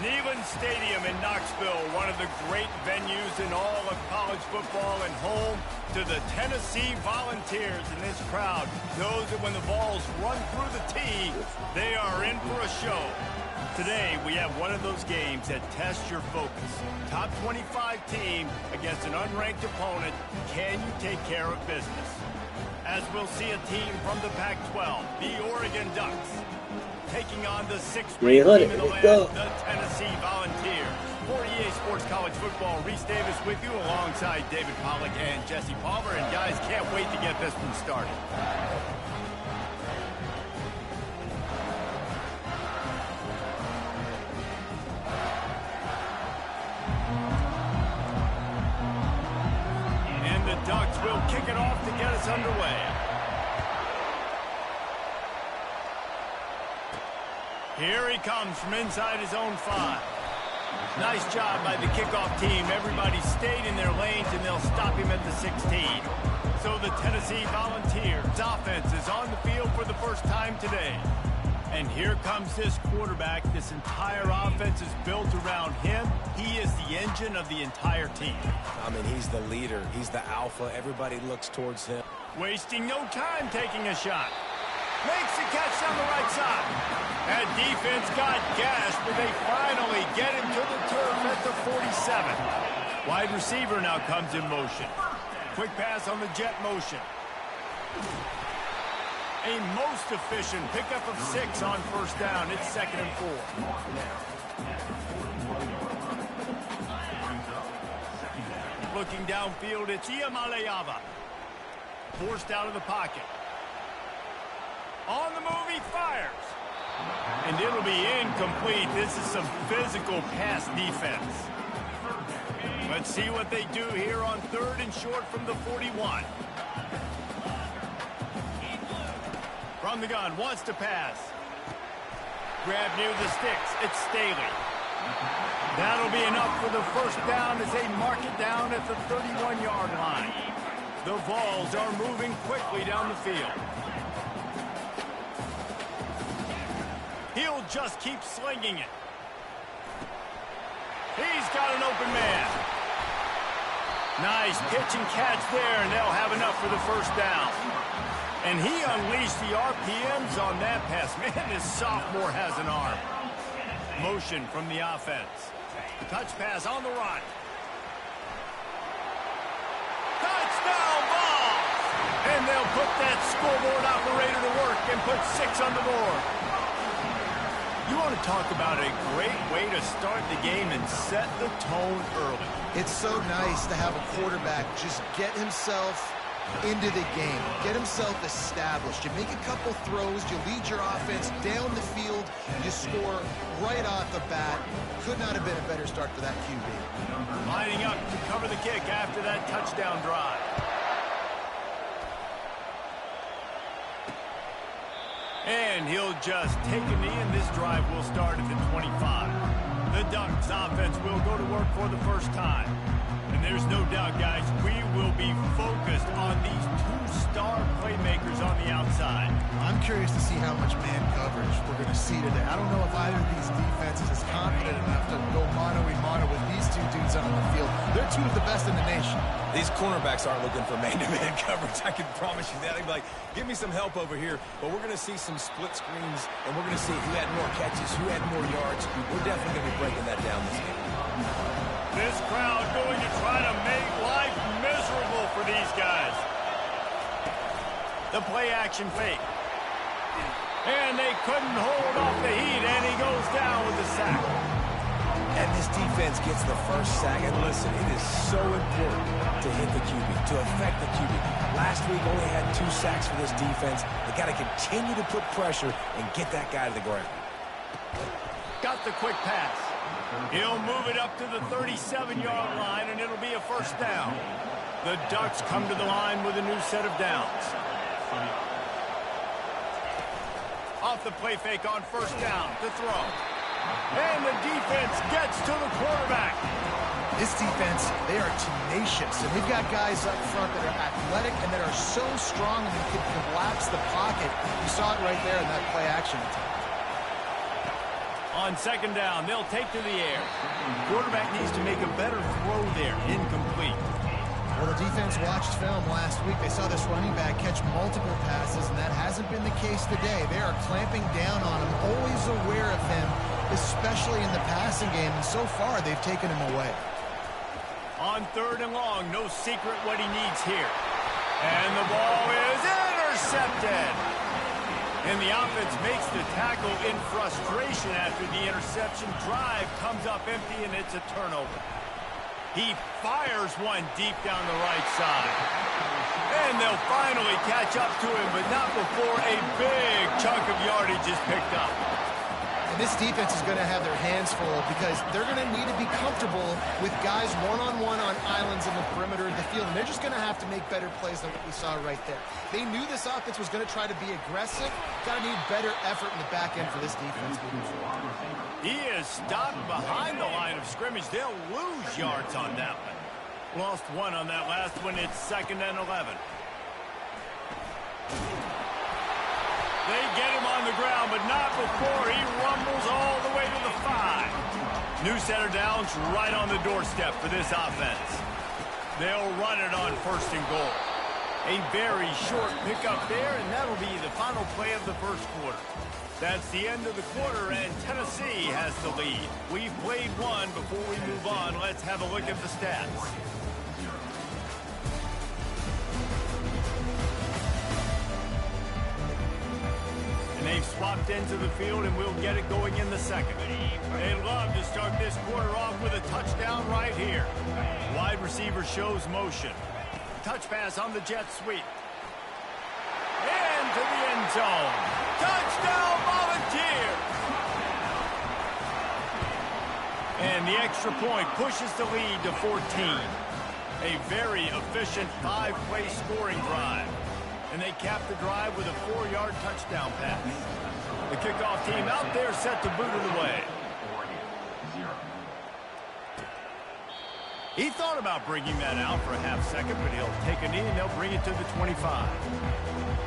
Neyland Stadium in Knoxville, one of the great venues in all of college football and home to the Tennessee Volunteers. And this crowd knows that when the balls run through the tee, they are in for a show. Today, we have one of those games that tests your focus. Top 25 team against an unranked opponent. Can you take care of business? As we'll see a team from the Pac-12, the Oregon Ducks, taking on the sixth team in the land, the Tennessee Volunteers. For EA Sports College Football, Reese Davis with you alongside David Pollack and Jesse Palmer. And guys, can't wait to get this one started. And the Ducks will kick it off to get us underway. Here he comes from inside his own 5. Nice job by the kickoff team. Everybody stayed in their lanes, and they'll stop him at the 16. So the Tennessee Volunteers offense is on the field for the first time today. And here comes this quarterback. This entire offense is built around him. He is the engine of the entire team. I mean, he's the leader. He's the alpha. Everybody looks towards him. Wasting no time taking a shot. Makes the catch on the right side. That defense got gashed, but they finally get him to the turf at the 47. Wide receiver now comes in motion. Quick pass on the jet motion. A most efficient pickup of 6 on first down. It's 2nd and 4. Looking downfield, it's Iamaleava. Forced out of the pocket. On the move, he fires. And it'll be incomplete. This is some physical pass defense. Let's see what they do here on 3rd and short from the 41. From the gun, wants to pass. Grab near the sticks. It's Staley. That'll be enough for the first down as they mark it down at the 31-yard line. The Vols are moving quickly down the field. He'll just keep slinging it. He's got an open man. Nice pitch and catch there, and they'll have enough for the first down. And he unleashed the RPMs on that pass. Man, this sophomore has an arm. Motion from the offense. Touch pass on the run. Touchdown Vols! And they'll put that scoreboard operator to work and put 6 on the board. You want to talk about a great way to start the game and set the tone early. It's so nice to have a quarterback just get himself into the game, get himself established. You make a couple throws, you lead your offense down the field, you score right off the bat. Could not have been a better start for that QB. Lining up to cover the kick after that touchdown drive. And he'll just take a knee, and this drive will start at the 25. The Ducks offense will go to work for the first time. And there's no doubt, guys, we will be focused on these 2 star playmakers on the outside. side. I'm curious to see how much man coverage we're going to see today. I don't know if either of these defenses is confident enough to go mano-a-mano with these two dudes on the field. They're two of the best in the nation. These cornerbacks aren't looking for man-to-man coverage. I can promise you that. They'd be like, give me some help over here. But we're going to see some split screens, and we're going to see who had more catches, who had more yards. We're definitely going to be breaking that down this game. This crowd going to try to make life miserable for these guys. The play-action fake. And they couldn't hold off the heat, and he goes down with the sack. And this defense gets the first sack. And listen, it is so important to hit the QB, to affect the QB. Last week only had 2 sacks for this defense. They got to continue to put pressure and get that guy to the ground. Got the quick pass. He'll move it up to the 37-yard line, and it'll be a first down. The Ducks come to the line with a new set of downs. Off the play fake on first down to throw. And the defense gets to the quarterback. This defense, they are tenacious, and they've got guys up front that are athletic and that are so strong and they can collapse the pocket. You saw it right there in that play action. On second down, they'll take to the air. Quarterback needs to make a better throw there. Incomplete. Well, the defense watched film last week. They saw this running back catch multiple passes, and that hasn't been the case today. They are clamping down on him, always aware of him, especially in the passing game, and so far they've taken him away. On third and long, no secret what he needs here. And the ball is intercepted. And the offense makes the tackle in frustration after the interception. Drive comes up empty, and it's a turnover. He fires one deep down the right side. And they'll finally catch up to him, but not before a big chunk of yardage is picked up. And this defense is going to have their hands full because they're going to need to be comfortable with guys one-on-one on islands in the perimeter of the field. And they're just going to have to make better plays than what we saw right there. They knew this offense was going to try to be aggressive. Got to need better effort in the back end for this defense moving forward. He is stopped behind the line of scrimmage. They'll lose yards on that one. Lost one on that last one. It's 2nd and 11. They get him on the ground, but not before he rumbles all the way to the 5. New set of downs right on the doorstep for this offense. They'll run it on 1st and goal. A very short pickup there, and that'll be the final play of the first quarter. That's the end of the quarter, and Tennessee has the lead. We've played one. Before we move on, let's have a look at the stats. And they've swapped into the field, and we'll get it going in the second. They love to start this quarter off with a touchdown right here. Wide receiver shows motion. Touch pass on the jet sweep. Into the end zone. Touchdown, Volunteers! And the extra point pushes the lead to 14. A very efficient 5-play scoring drive. And they cap the drive with a 4-yard touchdown pass. The kickoff team out there set to boot it away. He thought about bringing that out for a half second, but he'll take a knee and they'll bring it to the 25.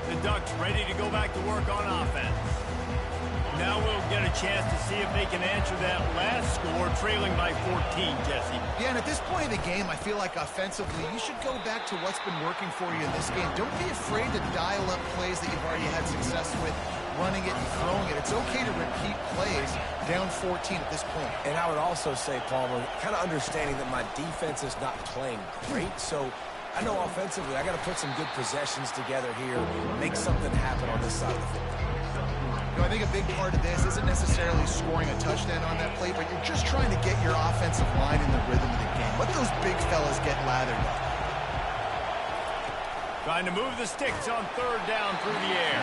The Ducks ready to go back to work on offense. Now we'll get a chance to see if they can answer that last score, trailing by 14, Jesse. Yeah, and at this point in the game, I feel like offensively, you should go back to what's been working for you in this game. Don't be afraid to dial up plays that you've already had success with, running it and throwing it. It's okay to repeat plays down 14 at this point. And I would also say, Palmer, kind of understanding that my defense is not playing great, so I know offensively I got to put some good possessions together here, make something happen on this side of the football. You know, I think a big part of this isn't necessarily scoring a touchdown on that play, but you're just trying to get your offensive line in the rhythm of the game. Let those big fellas get lathered up. Trying to move the sticks on 3rd down through the air.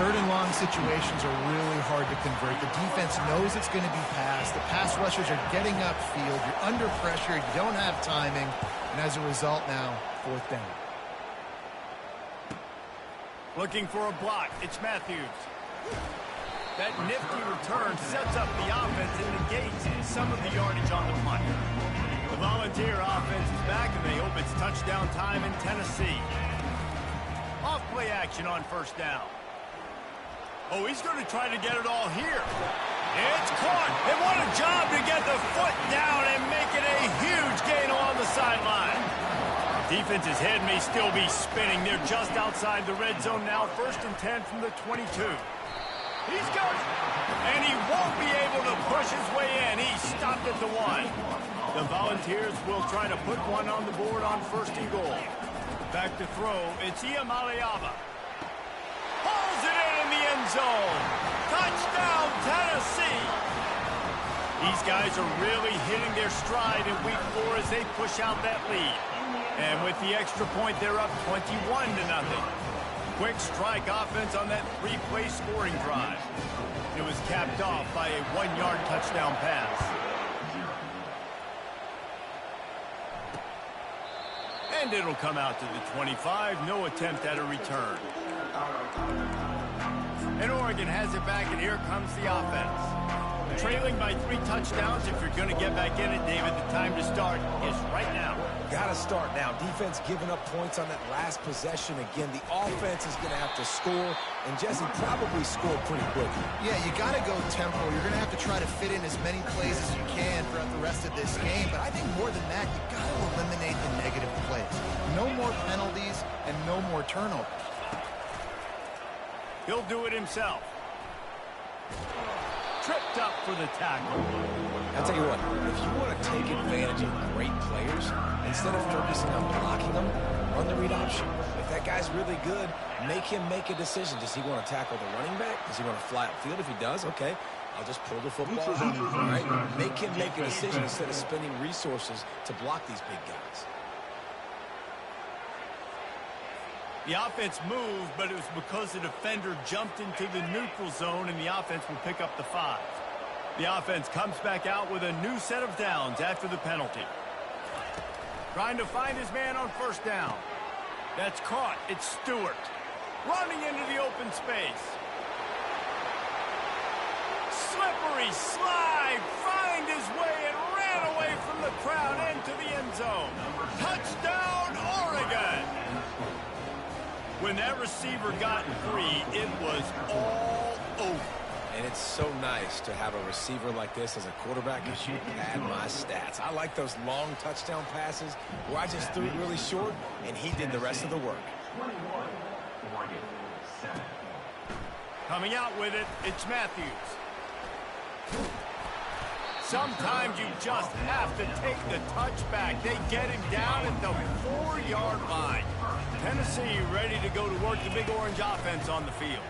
3rd and long situations are really hard to convert. The defense knows it's going to be passed. The pass rushers are getting upfield. You're under pressure. You don't have timing. And as a result now, 4th down. Looking for a block. It's Matthews. That nifty return sets up the offense and negates some of the yardage on the punt. The Volunteer offense is back, and they hope it's touchdown time in Tennessee. Off play action. action on first down. Oh, he's going to try to get it all here. It's caught. And what a job to get the foot down and make it a huge gain along the sideline. Defense's head may still be spinning. They're just outside the red zone now. 1st and 10 from the 22. He's got it. And he won't be able to push his way in. He stopped at the 1. The Volunteers will try to put one on the board on 1st and goal. Back to throw. It's Iamaleava. Pulls it in the end zone. Touchdown, Tennessee. These guys are really hitting their stride in week 4 as they push out that lead. And with the extra point, they're up 21-0. Quick strike offense on that 3-play scoring drive. It was capped off by a 1-yard touchdown pass. And it'll come out to the 25. No attempt at a return. And Oregon has it back, and here comes the offense. Trailing by 3 touchdowns. If you're going to get back in it, David, the time to start is right now. Got to start now. Defense giving up points on that last possession. Again, the offense is going to have to score, and Jesse probably scored pretty quickly. Yeah, you got to go tempo. You're going to have to try to fit in as many plays as you can throughout the rest of this game. But I think more than that, you got to eliminate the negative plays. No more penalties and no more turnovers. He'll do it himself. Tripped up for the tackle. I'll tell you what, if you want to take advantage of great players, instead of focusing on blocking them, run the read option. If that guy's really good, make him make a decision. Does he want to tackle the running back? Does he want to fly upfield? If he does, okay, I'll just pull the football out. All right? Make him make a decision instead of spending resources to block these big guys. The offense moved, but it was because the defender jumped into the neutral zone, and the offense will pick up the 5. The offense comes back out with a new set of downs after the penalty. Trying to find his man on first down. That's caught. It's Stewart. Running into the open space. Slippery slide. Find his way and ran away from the crowd into the end zone. Touchdown, Oregon. When that receiver got free, it was all over. And it's so nice to have a receiver like this as a quarterback because you pad my stats. I like those long touchdown passes where I just threw it really short, and he did the rest of the work. Coming out with it, it's Matthews. Sometimes you just have to take the touchback. They get him down at the 4-yard line. Tennessee ready to go to work the Big Orange offense on the field.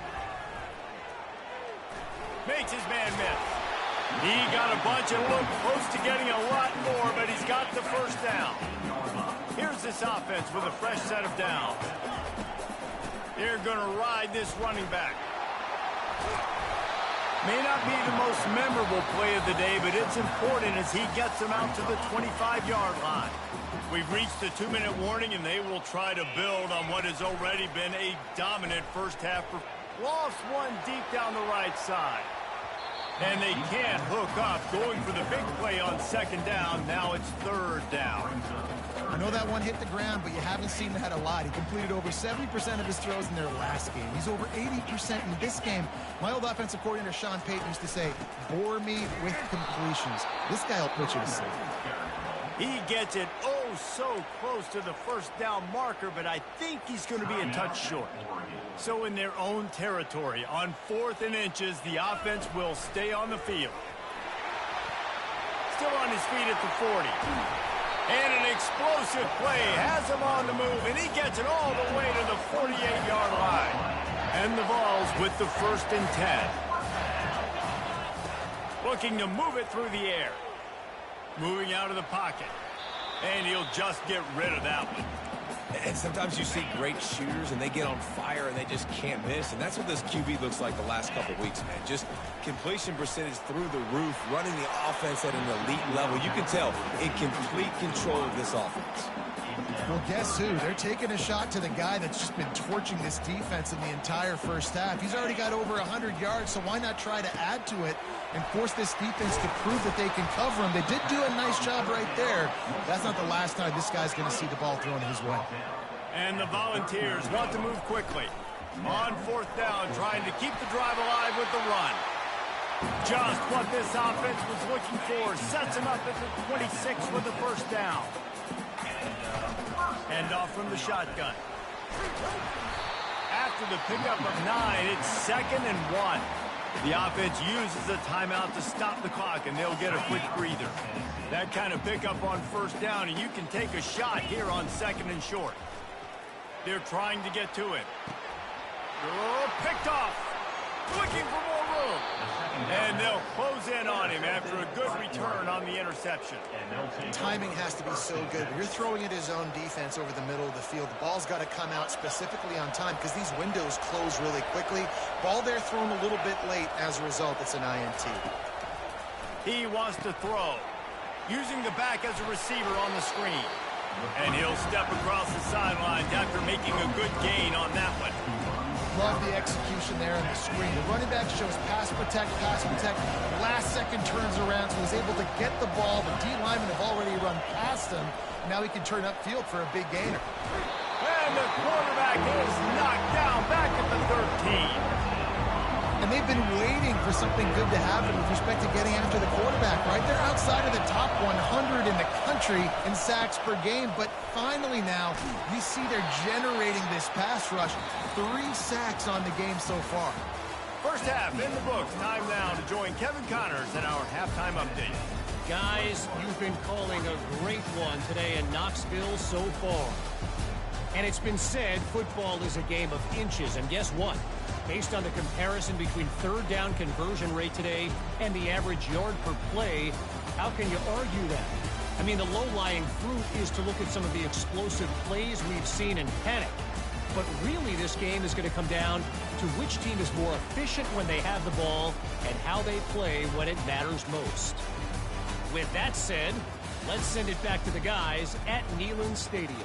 Makes his man miss. He got a bunch and looked close to getting a lot more, but he's got the first down. Here's this offense with a fresh set of downs. They're going to ride this running back. May not be the most memorable play of the day, but it's important as he gets them out to the 25-yard line. We've reached the 2-minute warning, and they will try to build on what has already been a dominant first half. Lost one deep down the right side. And they can't hook up, going for the big play on second down. Now it's third down. I know that one hit the ground, but you haven't seen that a lot. He completed over 70% of his throws in their last game. He's over 80% in this game. My old offensive coordinator, Sean Payton, used to say, bore me with completions. This guy will put you to sleep. He gets it oh so close to the first down marker, but I think he's going to be a touch short. So in their own territory, on 4th and inches, the offense will stay on the field. Still on his feet at the 40. And an explosive play has him on the move, and he gets it all the way to the 48-yard line. And the Vols with the 1st and 10. Looking to move it through the air. Moving out of the pocket. And he'll just get rid of that one. And sometimes you see great shooters, and they get on fire, and they just can't miss. And that's what this QB looks like the last couple weeks, man. Just completion percentage through the roof, running the offense at an elite level. You can tell in complete control of this offense. Well, guess who? They're taking a shot to the guy that's just been torching this defense in the entire first half. He's already got over 100 yards, so why not try to add to it and force this defense to prove that they can cover him? They did do a nice job right there. That's not the last time this guy's going to see the ball thrown his way. And the Volunteers want to move quickly. On fourth down, trying to keep the drive alive with the run. Just what this offense was looking for. Sets him up at the 26 with the first down. Hand off from the shotgun. After the pickup of 9, it's 2nd and 1. The offense uses a timeout to stop the clock, and they'll get a quick breather. That kind of pickup on first down, and you can take a shot here on 2nd and short. They're trying to get to it. Oh, picked off. Looking for more room. And they'll close in on him after a good return on the interception. Timing has to be so good. You're throwing at his own defense over the middle of the field. The ball's got to come out specifically on time because these windows close really quickly. Ball there thrown a little bit late. As a result, it's an INT. He wants to throw. Using the back as a receiver on the screen. And he'll step across the sidelines after making a good gain on that one. Love the execution there on the screen. The running back shows pass protect. Last second turns around, so he's able to get the ball. The D linemen have already run past him. Now he can turn upfield for a big gainer. And the quarterback is knocked down back at the 13. And they've been waiting for something good to happen with respect to getting after the quarterback, right? They're outside of the top 100 in the country in sacks per game, but finally now you see they're generating this pass rush. 3 sacks on the game so far. First half in the books. Time now to join Kevin Connors in our halftime update. Guys, you've been calling a great one today in Knoxville so far. And it's been said football is a game of inches, and guess what? Based on the comparison between third down conversion rate today and the average yard per play, how can you argue that? I mean, the low-lying fruit is to look at some of the explosive plays we've seen in panic. But really, this game is going to come down to which team is more efficient when they have the ball and how they play when it matters most. With that said, let's send it back to the guys at Neyland Stadium.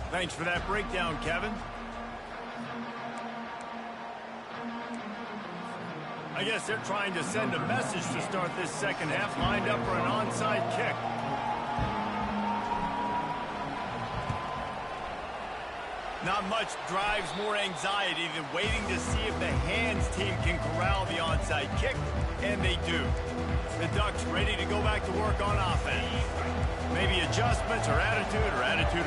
Thanks for that breakdown, Kevin. I guess they're trying to send a message to start this second half, lined up for an onside kick. Not much drives more anxiety than waiting to see if the hands team can corral the onside kick, and they do. The Ducks ready to go back to work on offense. Maybe adjustments or attitude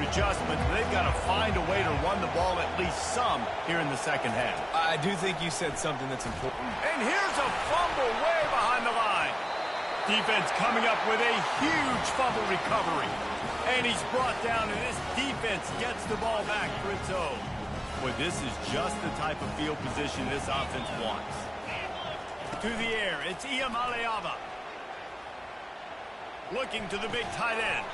adjustments, but they've got to find a way to run the ball at least some here in the second half. I do think you said something that's important. And here's a fumble way behind the line. Defense coming up with a huge fumble recovery. And he's brought down, and this defense gets the ball back for its own. Boy, this is just the type of field position this offense wants. To the air, it's Iamaleava. Looking to the big tight end.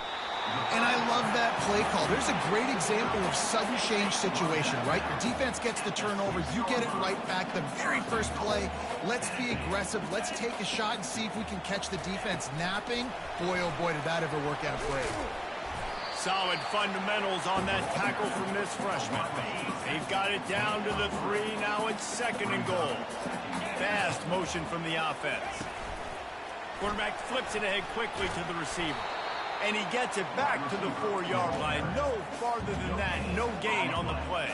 And I love that play call. There's a great example of sudden change situation, right? Your defense gets the turnover. You get it right back the very first play. Let's be aggressive. Let's take a shot and see if we can catch the defense napping. Boy, oh boy, did that ever work out great. Solid fundamentals on that tackle from this freshman. They've got it down to the 3. Now it's 2nd and goal. Fast motion from the offense. Quarterback flips it ahead quickly to the receiver. And he gets it back to the 4-yard line. No farther than that. No gain on the play.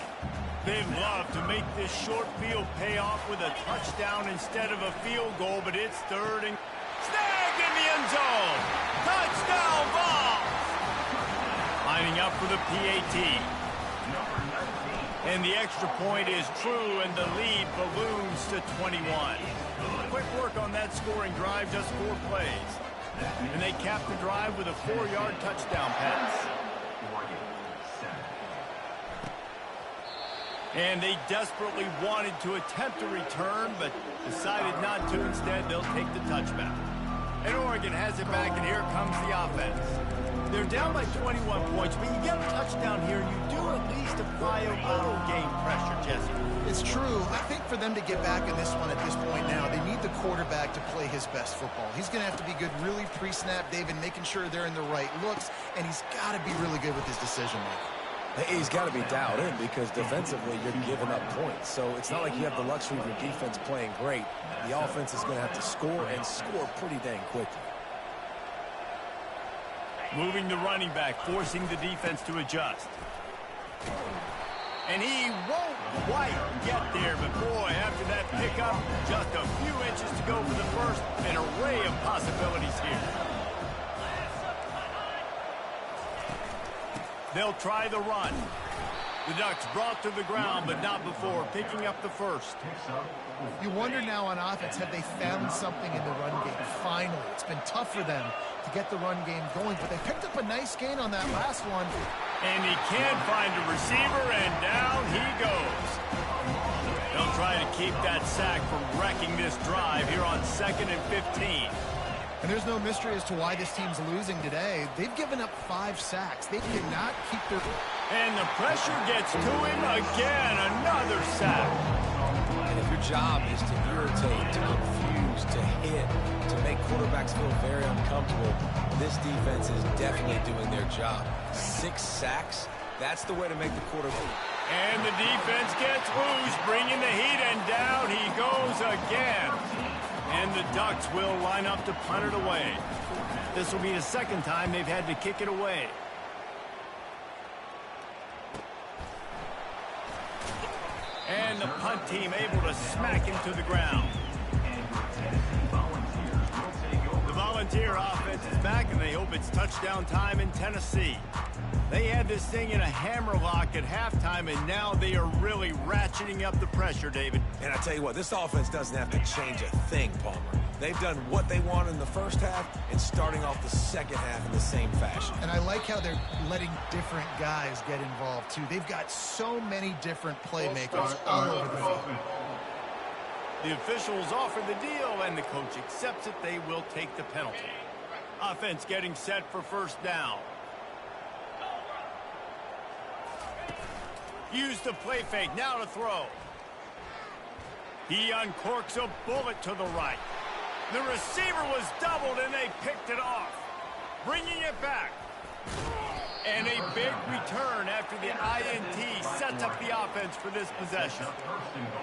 They'd love to make this short field pay off with a touchdown instead of a field goal, but it's 3rd and... Snagged in the end zone! Touchdown ball! Lining up for the PAT. And the extra point is true, and the lead balloons to 21. Quick work on that scoring drive, just 4 plays. And they cap the drive with a 4-yard touchdown pass. And they desperately wanted to attempt a return, but decided not to. Instead, they'll take the touchback. And Oregon has it back, and here comes the offense. They're down by 21 points, but you get a touchdown here, you do at least apply a little game pressure, Jesse. It's true. I think for them to get back in this one at this point now, they need the quarterback to play his best football. He's going to have to be good really pre-snap, David, making sure they're in the right looks, and he's got to be really good with his decision-making. He's got to be dialed in because defensively you're giving up points. So it's not like you have the luxury of your defense playing great. The offense is going to have to score and score pretty dang quickly. Moving the running back, forcing the defense to adjust. And he won't quite get there, but boy, after that pickup, just a few inches to go for the first. An array of possibilities here. They'll try the run. The Ducks brought to the ground, but not before picking up the first. You wonder now on offense, have they found something in the run game? Finally, it's been tough for them to get the run game going, but they picked up a nice gain on that last one. And he can't find a receiver, and down he goes. They'll try to keep that sack from wrecking this drive here on 2nd and 15. And there's no mystery as to why this team's losing today. They've given up 5 sacks. They cannot keep their... And the pressure gets to him again. Another sack. And if your job is to irritate, to confuse, to hit, to make quarterbacks feel very uncomfortable, this defense is definitely doing their job. 6 sacks, that's the way to make the quarterback. And the defense gets loose, bringing the heat, and down he goes again. And the Ducks will line up to punt it away. This will be the second time they've had to kick it away. And the punt team able to smack him to the ground. The Volunteer offense is back, and they hope it's touchdown time in Tennessee. They had this thing in a hammerlock at halftime, and now they are really ratcheting up the pressure, David. And I tell you what, this offense doesn't have to change a thing, Palmer. They've done what they want in the first half and starting off the second half in the same fashion. And I like how they're letting different guys get involved, too. They've got so many different playmakers all over the field. The officials offer the deal, and the coach accepts it. They will take the penalty. Offense getting set for first down. Use the play fake, now to throw. He uncorks a bullet to the right. The receiver was doubled, and they picked it off. Bringing it back. And a big return after the INT sets up the offense for this possession.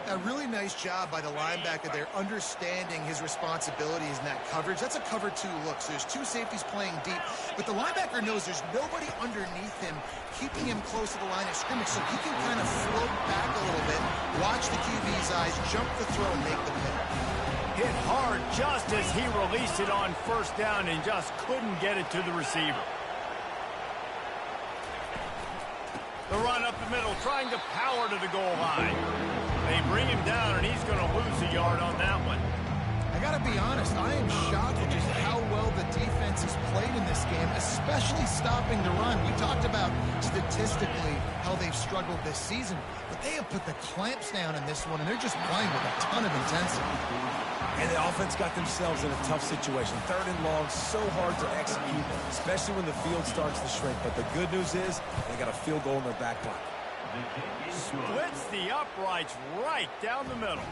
A really nice job by the linebacker there, understanding his responsibilities in that coverage. That's a cover 2 look, so there's 2 safeties playing deep. But the linebacker knows there's nobody underneath him, keeping him close to the line of scrimmage, so he can kind of float back a little bit, watch the QB's eyes, jump the throw, and make the pick. Hit hard just as he released it on first down and just couldn't get it to the receiver. The run up the middle, trying to power to the goal line. They bring him down, and he's going to lose a yard on that one. I got to be honest, I am shocked at just how well the defense has played in this game, especially stopping the run. We talked about statistically how they've struggled this season, but they have put the clamps down in this one, and they're just playing with a ton of intensity. And the offense got themselves in a tough situation. 3rd and long, so hard to execute, especially when the field starts to shrink. But the good news is they got a field goal in their back pocket. Splits the uprights right down the middle.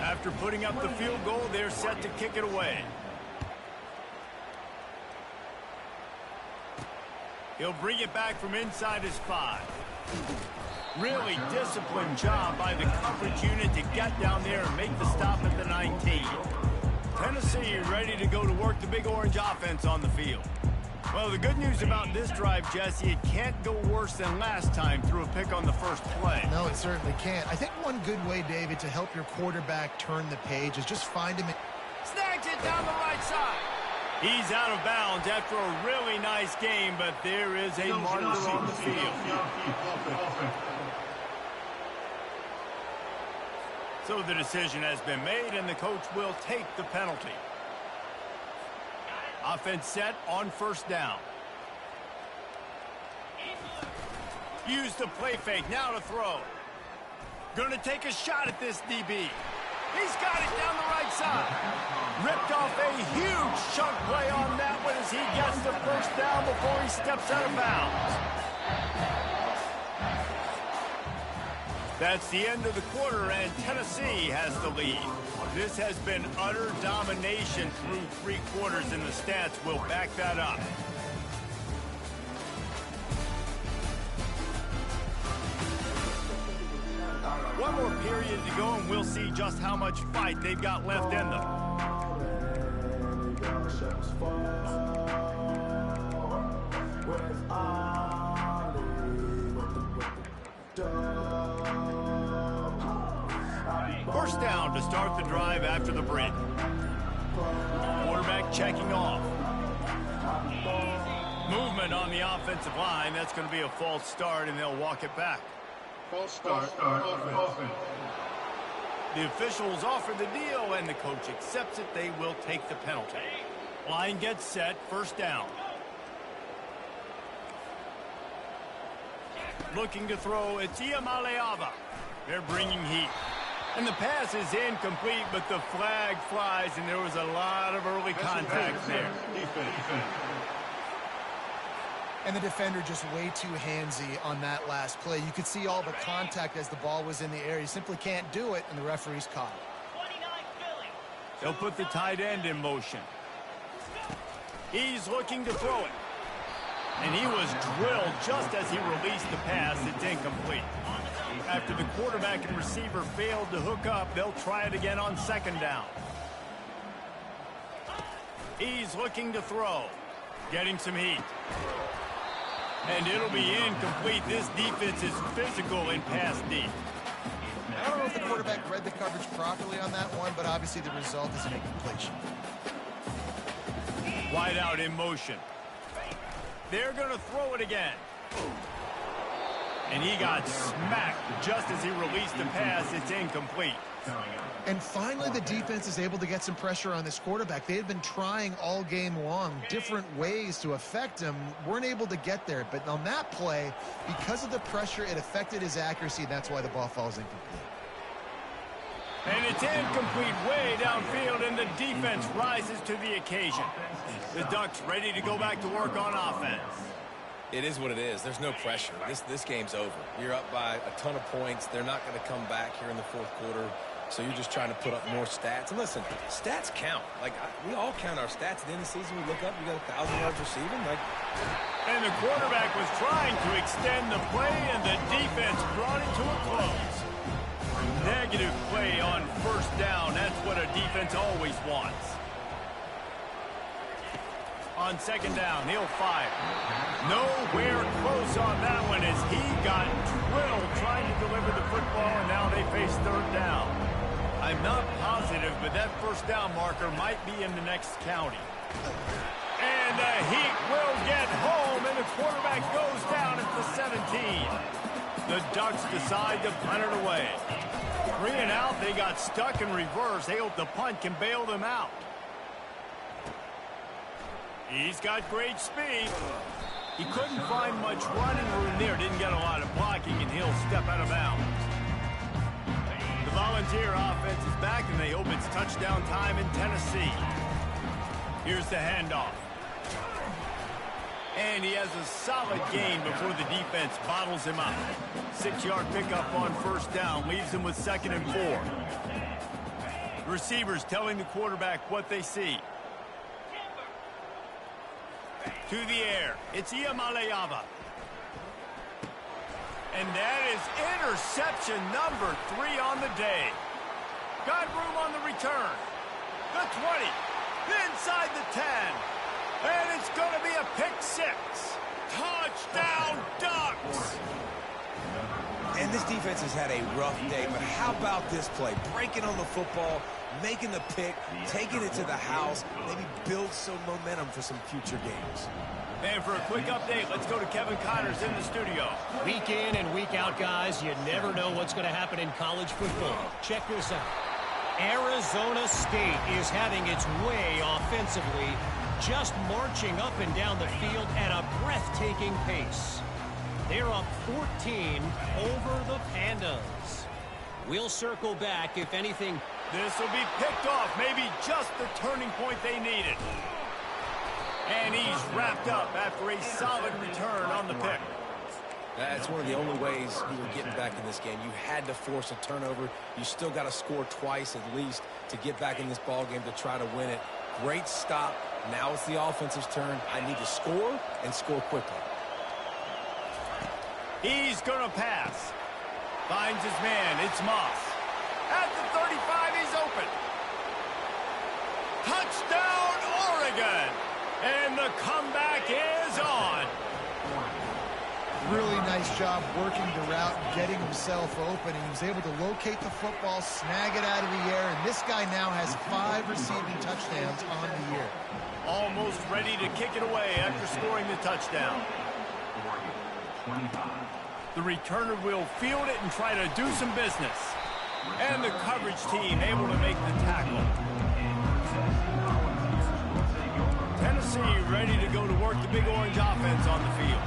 After putting up the field goal, they're set to kick it away. He'll bring it back from inside his 5. Really disciplined job by the coverage unit to get down there and make the stop at the 19. Tennessee ready to go to work the Big Orange offense on the field. Well, the good news about this drive, Jesse, it can't go worse than last time through a pick on the first play. No, it certainly can't. I think one good way, David, to help your quarterback turn the page is just find him. Snags it down the right side. He's out of bounds after a really nice game, but there is a marker on the field. So the decision has been made, and the coach will take the penalty. Offense set on first down. Use the play fake, now to throw. Gonna take a shot at this DB. He's got it down the right side. Ripped off a huge chunk play on that one as he gets the first down before he steps out of bounds. That's the end of the quarter, and Tennessee has the lead. This has been utter domination through 3 quarters, and the stats will back that up. One more period to go, and we'll see just how much fight they've got left in them. First down to start the drive after the break. Quarterback checking off. Movement on the offensive line. That's going to be a false start, and they'll walk it back. False start. Offense. The officials offer the deal, and the coach accepts it. They will take the penalty. Line gets set. First down. Looking to throw. It's Iamaleava. They're bringing heat. And the pass is incomplete, but the flag flies, and there was a lot of early contact there. And the defender just way too handsy on that last play. You could see all the contact as the ball was in the air. You simply can't do it, and the referee's caught it. They'll put the tight end in motion. He's looking to throw it. And he was drilled just as he released the pass. It's incomplete. After the quarterback and receiver failed to hook up, they'll try it again on second down. He's looking to throw. Getting some heat. And it'll be incomplete. This defense is physical in pass deep. I don't know if the quarterback read the coverage properly on that one, but obviously the result is an incompletion. Wide out in motion. They're going to throw it again. And he got smacked just as he released the pass. It's incomplete. And finally, the defense is able to get some pressure on this quarterback. They had been trying all game long, different ways to affect him. Weren't able to get there. But on that play, because of the pressure, it affected his accuracy. That's why the ball falls incomplete. And it's incomplete way downfield, and the defense rises to the occasion. The Ducks ready to go back to work on offense. It is what it is. There's no pressure. This game's over. You're up by a ton of points. They're not going to come back here in the fourth quarter. So you're just trying to put up more stats. And listen, stats count. We all count our stats. At the end of the season, we look up, you got 1,000 yards receiving. And the quarterback was trying to extend the play, and the defense brought it to a close. Negative play on first down. That's what a defense always wants. On second down, he'll fire. Nowhere close on that one as he got drilled trying to deliver the football, and now they face third down. I'm not positive, but that first down marker might be in the next county. And the Heat will get home, and the quarterback goes down at the 17. The Ducks decide to punt it away. 3 and out, they got stuck in reverse. They hope the punt can bail them out. He's got great speed. He couldn't find much running room there. Didn't get a lot of blocking, and he'll step out of bounds. The Volunteer offense is back, and they hope it's touchdown time in Tennessee. Here's the handoff. And he has a solid gain before the defense bottles him up. 6-yard pickup on first down. Leaves him with 2nd and 4. Receivers telling the quarterback what they see. To the air. It's Iamaleava. And that is interception number 3 on the day. Got room on the return. The 20. Inside the 10. And it's going to be a pick 6. Touchdown, Ducks! And this defense has had a rough day, but how about this play? Breaking on the football, making the pick, taking it to the house, maybe build some momentum for some future games. And for a quick update, let's go to Kevin Connors in the studio. Week in and week out, guys, you never know what's going to happen in college football. Check this out. Arizona State is having its way offensively, just marching up and down the field at a breathtaking pace. They're up 14 over the Pandas. We'll circle back if anything. This will be picked off, maybe just the turning point they needed. And he's wrapped up after a solid return on the pick. That's one of the only ways you were getting back in this game. You had to force a turnover. You still got to score twice at least to get back in this ball game to try to win it. Great stop. Now it's the offensive's turn. I need to score and score quickly. He's going to pass. Finds his man. It's Moss. At the 35, he's open. Touchdown, Oregon! Oregon. And the comeback is on. Really nice job working the route, getting himself open. He was able to locate the football, snag it out of the air, and this guy now has 5 receiving touchdowns on the year. Almost ready to kick it away after scoring the touchdown. The returner will field it and try to do some business. And the coverage team able to make the tackle. Tennessee ready to go to work the Big Orange offense on the field.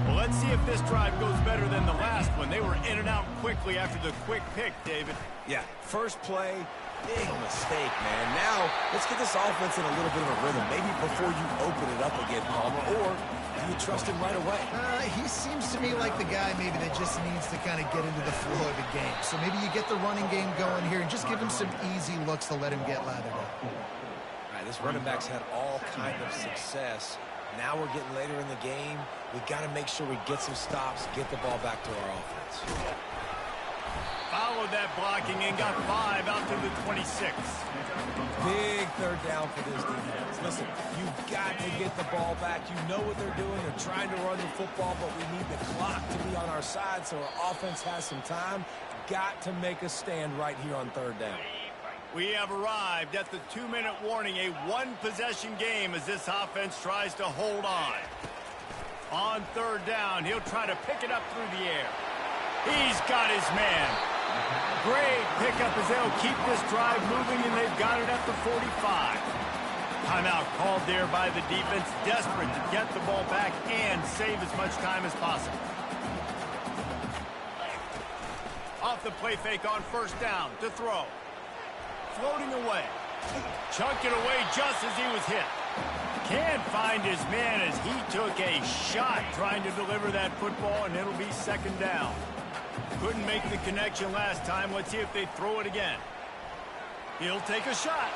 Well, let's see if this drive goes better than the last one. They were in and out quickly after the quick pick, David. Yeah, first play, big mistake, man. Now, let's get this offense in a little bit of a rhythm. Maybe before you open it up again, Palmer, or do you trust him right away? He seems to me like the guy maybe that just needs to kind of get into the flow of the game. So maybe you get the running game going here and just give him some easy looks to let him get lathered up. All right, this running back's had all kind of success. Now we're getting later in the game. We got to make sure we get some stops, get the ball back to our offense. Followed that blocking and got 5 out to the 26. Big third down for this defense. Listen, you've got to get the ball back. You know what they're doing. They're trying to run the football, but we need the clock to be on our side so our offense has some time. Got to make a stand right here on third down. We have arrived at the 2-minute warning, a one-possession game as this offense tries to hold on. On third down, he'll try to pick it up through the air. He's got his man. Great pickup as they'll keep this drive moving, and they've got it at the 45. Timeout called there by the defense, desperate to get the ball back and save as much time as possible. Off the play fake on first down to throw. Floating away. Chunked it away just as he was hit. Can't find his man as he took a shot trying to deliver that football, and it'll be second down. Couldn't make the connection last time. Let's see if they throw it again. He'll take a shot.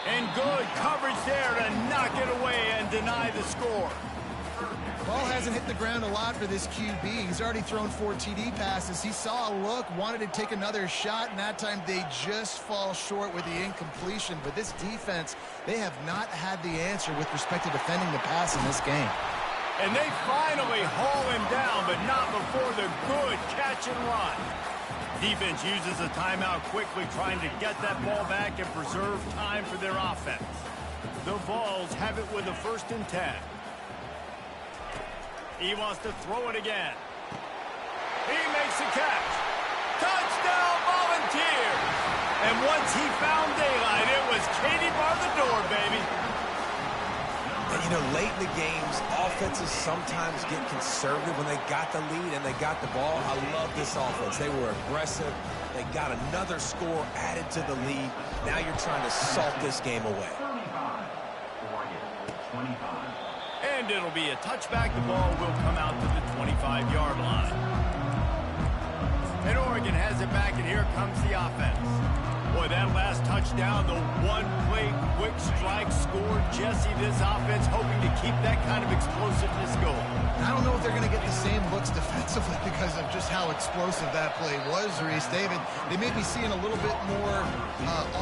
And good coverage there to knock it away and deny the score. Ball hasn't hit the ground a lot for this QB. He's already thrown 4 TD passes. He saw a look, wanted to take another shot, and that time they just fall short with the incompletion. But this defense, they have not had the answer with respect to defending the pass in this game. And they finally haul him down, but not before the good catch and run. Defense uses a timeout quickly, trying to get that ball back and preserve time for their offense. The Vols have it with a 1st and 10. He wants to throw it again. He makes the catch. Touchdown, Volunteers! And once he found daylight, it was Katie bar the door, baby. And, you know, late in the games, offenses sometimes get conservative when they got the lead and they got the ball. I love this offense. They were aggressive. They got another score added to the lead. Now you're trying to salt this game away. And it'll be a touchback. The ball will come out to the 25-yard line. And Oregon has it back, and here comes the offense. Boy, that last touchdown, the one-play quick strike score. Jesse, this offense hoping to keep that kind of explosiveness going. I don't know if they're going to get the same looks defensively because of just how explosive that play was, Reese. David, they may be seeing a little bit more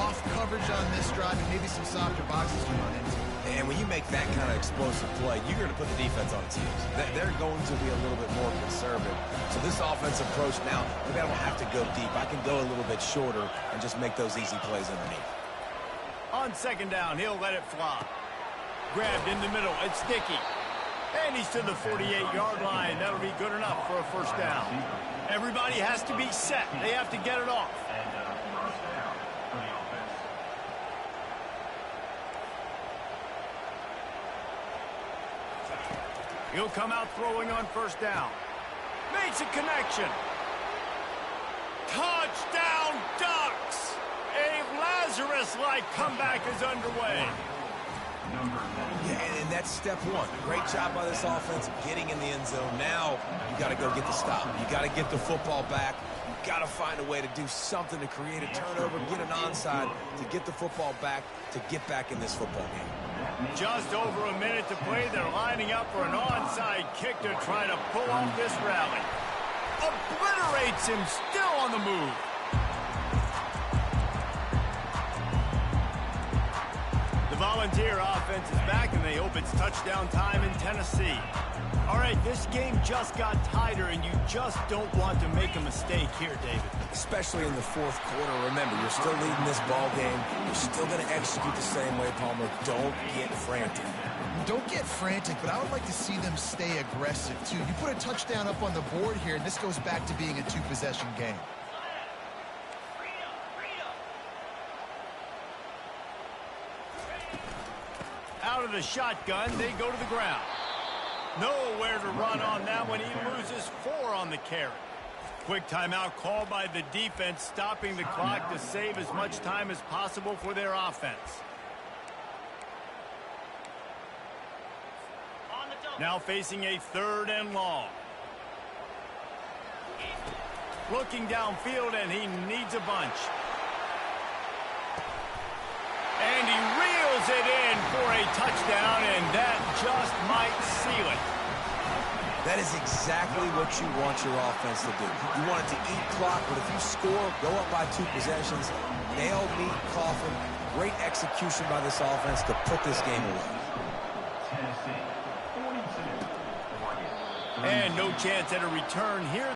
off coverage on this drive and maybe some softer boxes to run into. And when you make that kind of explosive play, you're going to put the defense on its heels. They're going to be a little bit more conservative. So this offensive approach now, maybe I don't have to go deep. I can go a little bit shorter and just make those easy plays underneath. On second down, he'll let it fly. Grabbed in the middle. It's Dickey. And he's to the 48-yard line. That'll be good enough for a 1st down. Everybody has to be set. They have to get it off. He'll come out throwing on 1st down. Makes a connection. Touchdown, Ducks! A Lazarus-like comeback is underway. Yeah, and that's step one. Great job by this offense getting in the end zone. Now you got to go get the stop. You got to get the football back. You got to find a way to do something to create a turnover, get an onside, to get the football back, to get back in this football game. Just over a minute to play. They're lining up for an onside kick to try to pull off this rally. Obliterates him, still on the move. defense is back, and they hope it's touchdown time in Tennessee. All right, this game just got tighter, and you just don't want to make a mistake here, David. Especially in the fourth quarter. Remember, you're still leading this ball game. You're still going to execute the same way, Palmer. Don't get frantic. Don't get frantic, but I would like to see them stay aggressive, too. You put a touchdown up on the board here, and this goes back to being a two-possession game. Out of the shotgun, they go to the ground. Nowhere to run on that one. He loses 4 on the carry. Quick timeout called by the defense, stopping the clock to save as much time as possible for their offense. Now facing a 3rd and long. Looking downfield, and he needs a bunch. And he reels it in for a touchdown, and that just might seal it. That is exactly what you want your offense to do. You want it to eat clock, but if you score, go up by 2 possessions, nail, meet, coffin. Great execution by this offense to put this game away. And no chance at a return here.